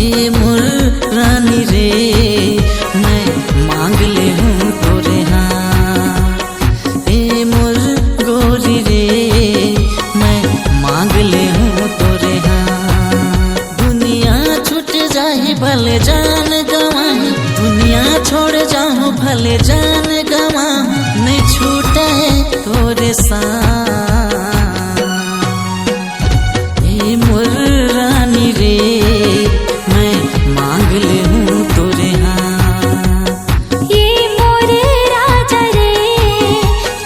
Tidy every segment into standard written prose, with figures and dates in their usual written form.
ए मोर रानी रे मैं मांग ले हूँ तोरे हाथ। ए मोर गोरी रे मैं मांग ले हूँ तोरे हाथ। दुनिया छूट जाही भले जान गवाही, दुनिया छोड़ जाऊँ भले जान गवाहूँ, नहीं छूटे तोरे साथ। ए मोर रानी रे मैं मांग ले हूँ तोरे हाथ। ये मोरे राजा रे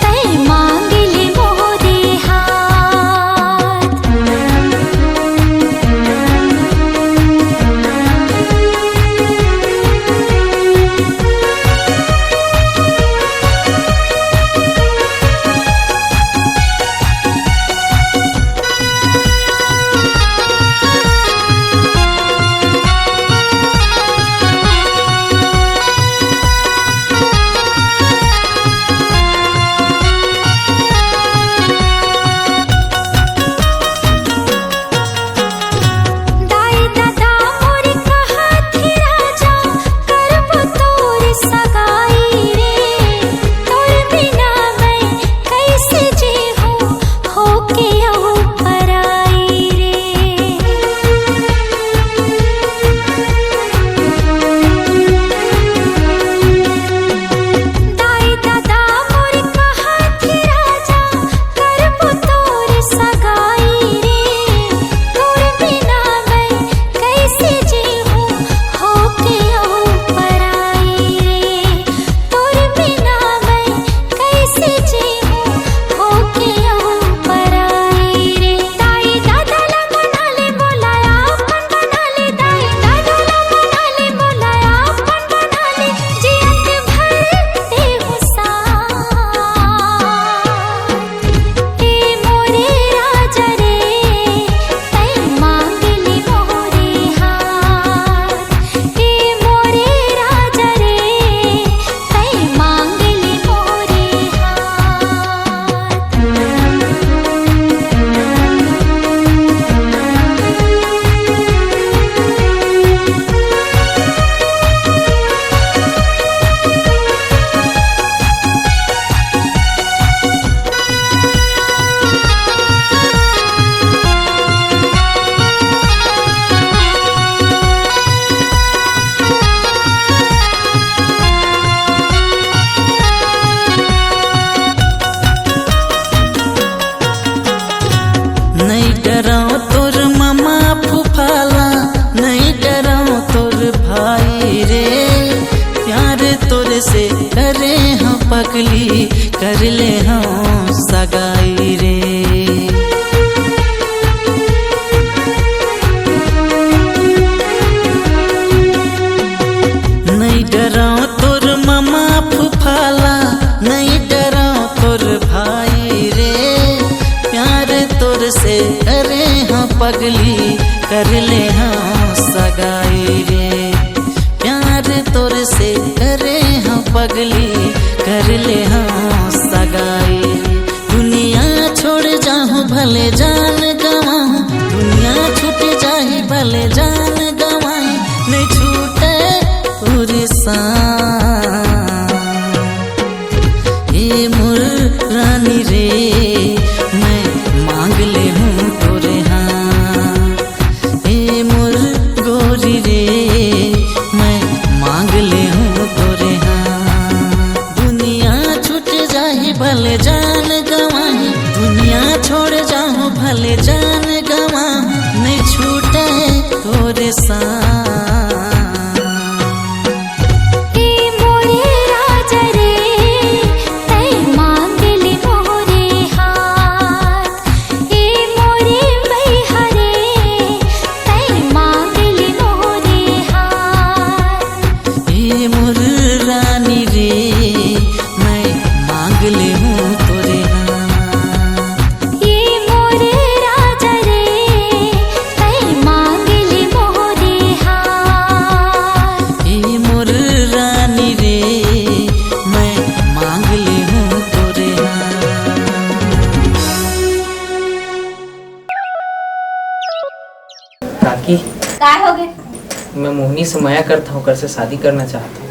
तै मांग ले मोरे हाथ। दाई दादा मोरे कहत ही राजा करब तोर सगाई रे। तोर बिना मैं कैसे जीऊँ होके आहू पराई रे। दाई दादा मोरे कहत ही राजा करब तोर सगाई रे। तोर बिना मैं कैसे जीऊँ होके आहू पराई रे। तोर बिना मैं कैसे जीऊँ होके आहू पराई रे। दाई दादा ला मना ले बोलाया अपन बना ले, दाई दादा ला मना ले बोलाया अपन बना ले, जियत भर देहु साथ। ए मोरे राजा रे तै मांग ले मोरे हाथ। ए मोरे राजा रे तै मांग ले मोरे नहीं डराओ तोर मामा फूफाला, नहीं डराओ तोर भाई रे। प्यार तोर से करे हम पगली, कर ले हम सगाई रे। नहीं डराओ तोर मामा फूफाला, नहीं डराओ तोर भाई रे। प्यार तोर से करे हाँ पगली, कर ले हाँ सगाई रे। प्यार तोर से करे हाँ पगली, कर ले हाँ सगाई रे। दुनिया छोड़ जाऊँ भले जान गवाऊँ, दुनिया छूट जाही भले जान गवाई, नहीं छूटे तोरे साथ। ए मोर रानी रे मैं मांग ले हूँ तोरे हाथ। ए मोर गोरी रे मैं मांग ले हूँ तोरे हाथ। दुनिया छूट जाही भले जान गवाही, दुनिया छोड़ जाऊँ भले जान गवाहूँ, नहीं छूटे तोरे साथ। ए मोरे राजा रे तै मांग ले मोरे हाथ। ए मोरे भैया रे तै मांग ले मोरे हाथ। ए मोर रानी रे मैं मांग ले हूँ तोरे हाथ। ए मोरे राजा रे तै मांग ले मोरे हाथ। ए मोर रानी रे मैं मांग ले हूँ तोरे हाथ। काकी काय हो गए? मैं मोहिनी से माया करता हूँ, कर से शादी करना चाहता हूँ।